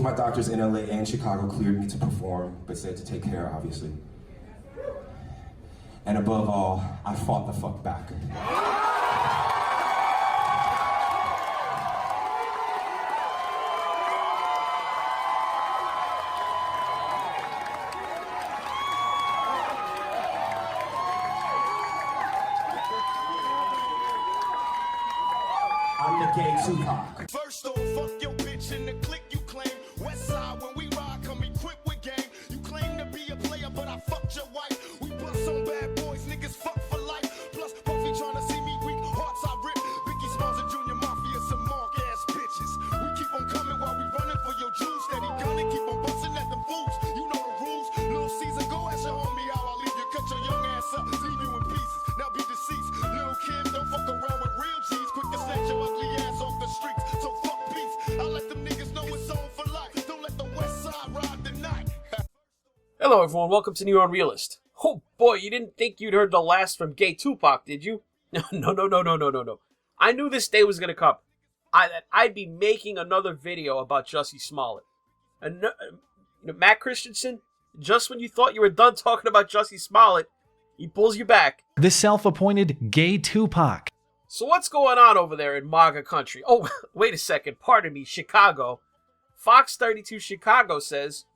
my doctors in LA and Chicago cleared me to perform, but said to take care, obviously. And above all, I fought the fuck back. I'm the gay Tupac. First off, fuck your bitch in the clique you claim. West side when we ride, come equipped with game. You claim to be a player, but I fucked your wife. We bust on bad boys, niggas fuck for life. Plus, Puffy tryna see me weak, hearts I rip. Biggie Smalls and Junior Mafia, some mark ass bitches. We keep on coming while we running for your juice. Steady gunning, keep on busting at them fools. You know the rules. Little Caesar, go ask your homie how I leave you. Cut your young ass up, leave you in pieces. Now be deceased. Lil' Kim, don't fuck around with real G's. Quick to snatch your ugly ass off the streets. So fuck peace. I let them niggas know it's on for life. Don't let the West Side ride the night. Hello everyone, welcome to NeoUnrealist. Oh boy, you didn't think you'd heard the last from gay Tupac, did you? No. I knew this day was gonna come. I'd be making another video about Jussie Smollett. And Matt Christensen, just when you thought you were done talking about Jussie Smollett, he pulls you back. The self-appointed gay Tupac. So what's going on over there in MAGA country? Oh, wait a second, pardon me, Chicago. Fox 32 Chicago says,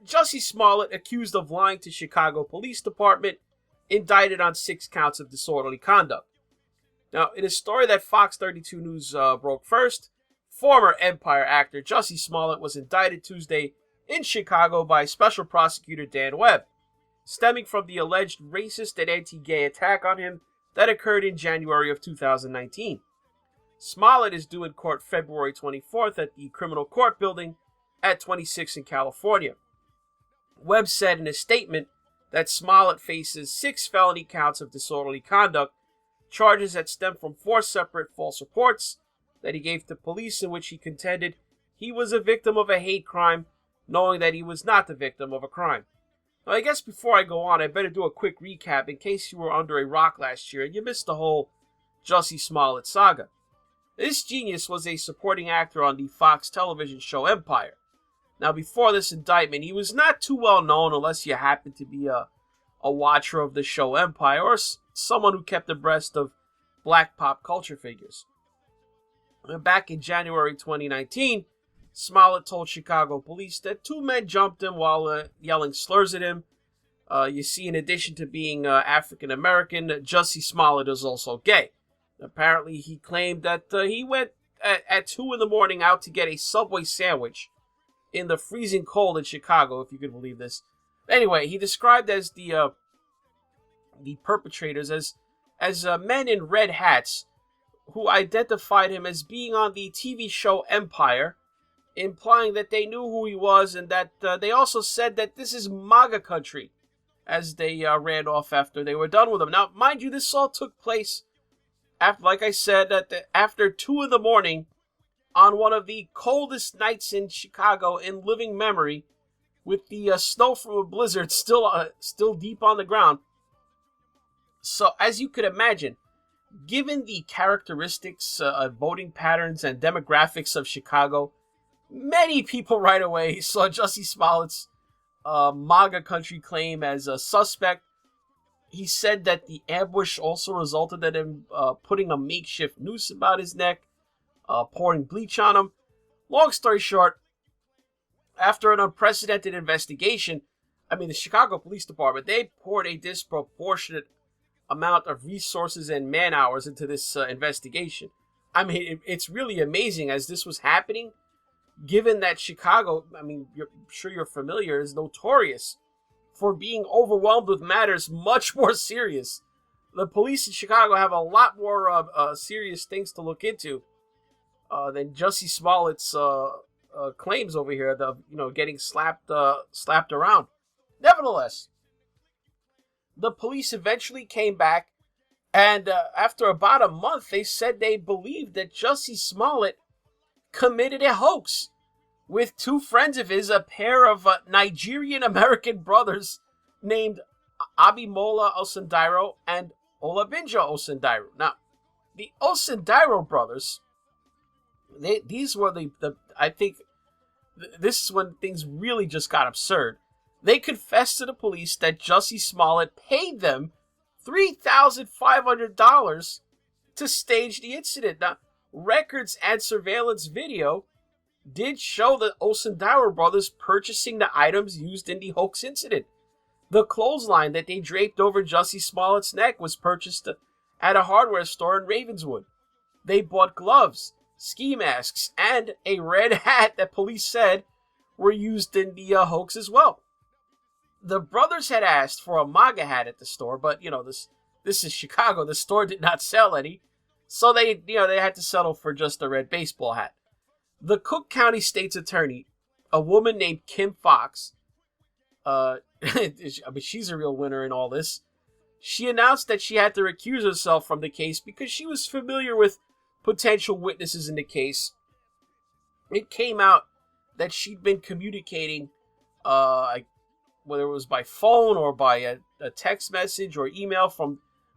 Jussie Smollett accused of lying to Chicago Police Department, indicted on 6 counts of disorderly conduct. Now, in a story that Fox 32 News broke first, former Empire actor Jussie Smollett was indicted Tuesday in Chicago by Special Prosecutor Daniel Webb, stemming from the alleged racist and anti-gay attack on him that occurred in January of 2019. Smollett is due in court February 24th at the Criminal Court Building at 26 in California. Webb said in a statement that Smollett faces 6 felony counts of disorderly conduct, charges that stem from 4 separate false reports that he gave to police in which he contended he was a victim of a hate crime, knowing that he was not the victim of a crime. Now, I guess before I go on, I better do a quick recap in case you were under a rock last year and you missed the whole Jussie Smollett saga. This genius was a supporting actor on the Fox television show Empire. Now, before this indictment, he was not too well known unless you happened to be a watcher of the show Empire or someone who kept abreast of black pop culture figures. Back in January 2019, Smollett told Chicago police that 2 men jumped him while yelling slurs at him. You see, in addition to being African American, Jussie Smollett is also gay. Apparently, he claimed that he went at 2 in the morning out to get a Subway sandwich in the freezing cold in Chicago, if you could believe this. Anyway, he described as the perpetrators as men in red hats who identified him as being on the TV show Empire, implying that they knew who he was and that they also said that this is MAGA country as they ran off after they were done with him. Now, mind you, this all took place after, like I said, after 2 in the morning on one of the coldest nights in Chicago in living memory, with the snow from a blizzard still deep on the ground. So, as you could imagine, given the characteristics, voting patterns, and demographics of Chicago, many people right away saw Jussie Smollett's MAGA country claim as a suspect. He said that the ambush also resulted in him putting a makeshift noose about his neck, pouring bleach on him. Long story short, after an unprecedented investigation, the Chicago Police Department, they poured a disproportionate amount of resources and man hours into this investigation. It's really amazing as this was happening, given that Chicago, I'm sure you're familiar, is notorious for being overwhelmed with matters much more serious. The police in Chicago have a lot more serious things to look into than Jussie Smollett's claims over here, getting slapped around. Nevertheless, the police eventually came back, and after about a month, they said they believed that Jussie Smollett committed a hoax with 2 friends of his, a pair of Nigerian-American brothers named Abimola Osundairo and Olabinjo Osundairo. Now, the Osundairo brothers, these were I think this is when things really just got absurd. They confessed to the police that Jussie Smollett paid them $3,500 to stage the incident. Now, records and surveillance video did show the Osundawa brothers purchasing the items used in the Hoax incident. The clothesline that they draped over Jussie Smollett's neck was purchased at a hardware store in Ravenswood. They bought gloves, ski masks, and a red hat that police said were used in the hoax as well. The brothers had asked for a MAGA hat at the store, but this is Chicago. The store did not sell any, so they had to settle for just a red baseball hat. The Cook County State's attorney, a woman named Kim Fox, she's a real winner in all this. She announced that she had to recuse herself from the case because she was familiar with potential witnesses in the case. It came out that she'd been communicating, whether it was by phone or by a text message or email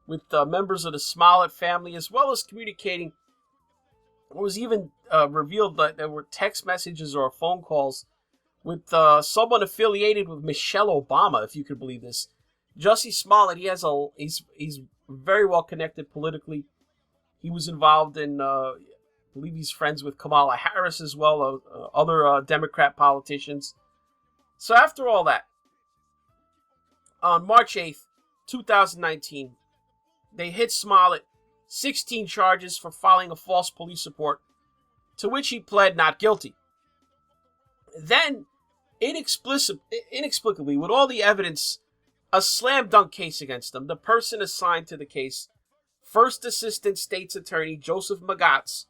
with members of the Smollett family, as well as communicating. It was even revealed that there were text messages or phone calls with someone affiliated with Michelle Obama, if you could believe this. Jussie Smollett, he's very well connected politically. He was involved in, I believe he's friends with Kamala Harris as well, other Democrat politicians. So after all that, on March 8th, 2019, they hit Smollett 16 charges for filing a false police report, to which he pled not guilty. Then, inexplicably, with all the evidence, a slam dunk case against him, the person assigned to the case, First Assistant State's Attorney Joseph Magatz,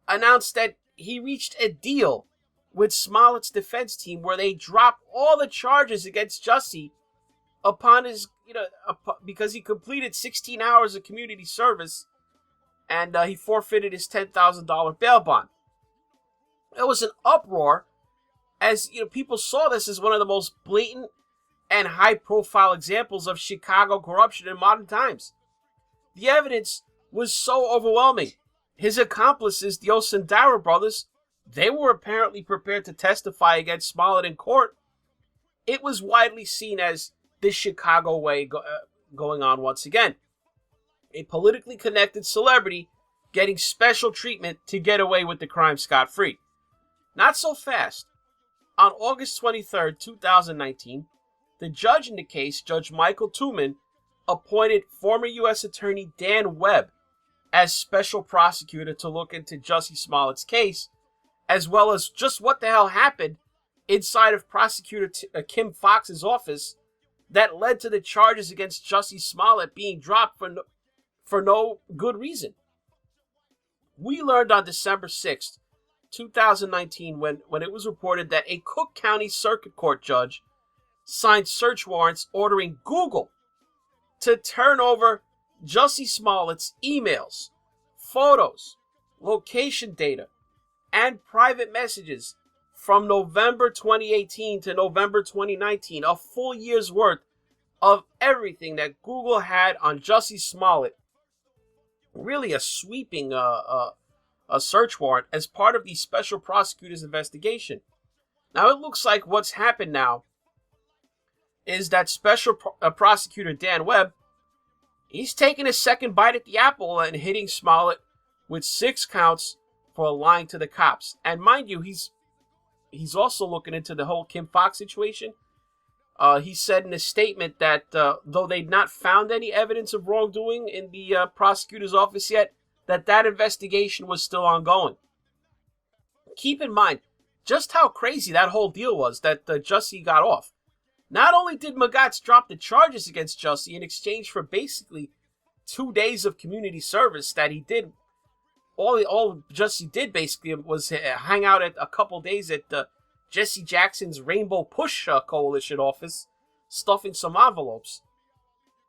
announced that he reached a deal with Smollett's defense team where they dropped all the charges against Jussie upon his, because he completed 16 hours of community service and he forfeited his $10,000 bail bond. It was an uproar as people saw this as one of the most blatant and high-profile examples of Chicago corruption in modern times. The evidence was so overwhelming. His accomplices, the Osundawa brothers, they were apparently prepared to testify against Smollett in court. It was widely seen as the Chicago way going on once again. A politically connected celebrity getting special treatment to get away with the crime scot-free. Not so fast. On August 23rd, 2019, the judge in the case, Judge Michael Tuman, appointed former U.S. Attorney Dan Webb as special prosecutor to look into Jussie Smollett's case, as well as just what the hell happened inside of Prosecutor Kim Fox's office that led to the charges against Jussie Smollett being dropped for no good reason. We learned on December 6th, 2019, when it was reported that a Cook County Circuit Court judge signed search warrants ordering Google to turn over Jussie Smollett's emails, photos, location data, and private messages from November 2018 to November 2019, a full year's worth of everything that Google had on Jussie Smollett. Really a sweeping a search warrant as part of the special prosecutor's investigation. Now it looks like what's happened now is that special prosecutor Dan Webb, he's taking a second bite at the apple and hitting Smollett with 6 counts for lying to the cops. And mind you, he's also looking into the whole Kim Fox situation. He said in a statement that though they'd not found any evidence of wrongdoing in the prosecutor's office yet, that investigation was still ongoing. Keep in mind just how crazy that whole deal was that Jussie got off. Not only did Magatz drop the charges against Jussie in exchange for basically 2 days of community service that he did, all Jussie did basically was hang out at a couple days at Jesse Jackson's Rainbow Push Coalition office, stuffing some envelopes.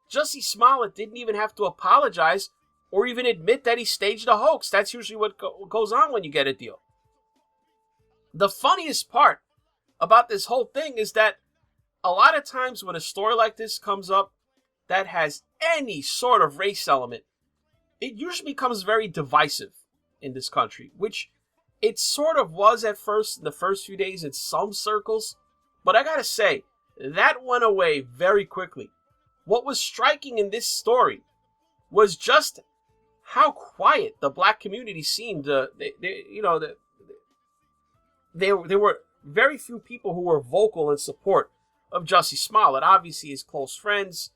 Jussie Smollett didn't even have to apologize or even admit that he staged a hoax. That's usually what goes on when you get a deal. The funniest part about this whole thing is that a lot of times when a story like this comes up that has any sort of race element, it usually becomes very divisive in this country, which It sort of was at first, in the first few days in some circles, but I gotta say, that went away very quickly. What was striking in this story was just how quiet the black community seemed. There were very few people who were vocal in support of Jussie Smollett. Obviously, his close friends,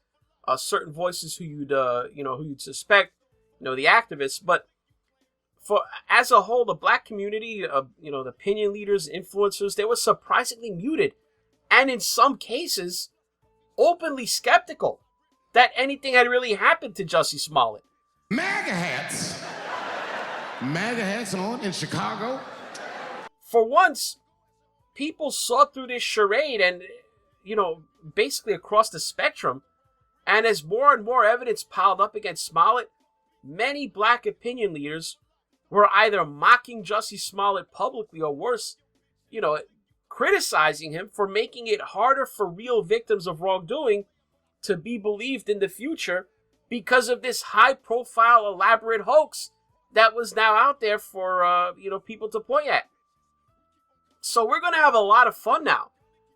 certain voices who you'd suspect, the activists, but as a whole, the black community, the opinion leaders, influencers, they were surprisingly muted, and in some cases, openly skeptical that anything had really happened to Jussie Smollett. MAGA hats. MAGA hats on in Chicago. For once, people saw through this charade and, basically across the spectrum, and as more and more evidence piled up against Smollett, many black opinion leaders were either mocking Jussie Smollett publicly or worse, criticizing him for making it harder for real victims of wrongdoing to be believed in the future because of this high-profile, elaborate hoax that was now out there for, people to point at. So we're going to have a lot of fun now.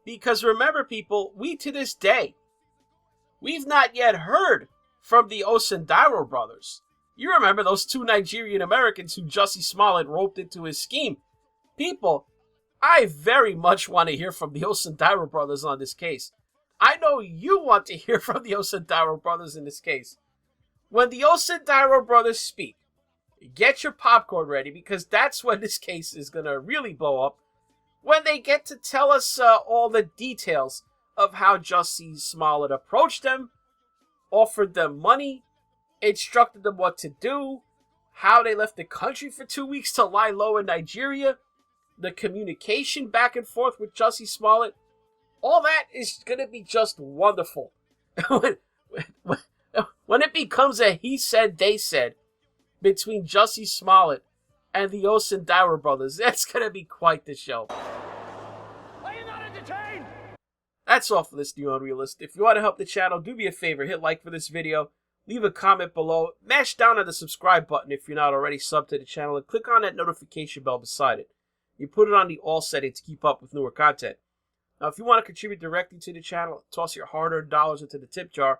Because remember, people, we to this day, we've not yet heard from the Osundaro brothers. You remember those two Nigerian Americans who Jussie Smollett roped into his scheme. People, I very much want to hear from the Osundaro brothers on this case. I know you want to hear from the Osundaro brothers in this case. When the Osundaro brothers speak, get your popcorn ready because that's when this case is going to really blow up. When they get to tell us all the details of how Jussie Smollett approached them, offered them money, instructed them what to do, how they left the country for 2 weeks to lie low in Nigeria, the communication back and forth with Jussie Smollett, all that is going to be just wonderful. When it becomes a he said, they said between Jussie Smollett and the Osundaro brothers, that's going to be quite the show. Are you not entertained? That's all for this New Unrealist. If you want to help the channel, do me a favor, hit like for this video, leave a comment below, mash down on the subscribe button if you're not already subbed to the channel, and click on that notification bell beside it. You put it on the all setting to keep up with newer content. Now, if you want to contribute directly to the channel, toss your hard-earned dollars into the tip jar,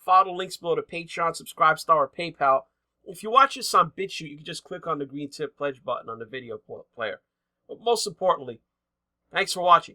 follow the links below to Patreon, Subscribestar, or PayPal. If you watch this on BitChute, you can just click on the green tip pledge button on the video player. But most importantly, thanks for watching.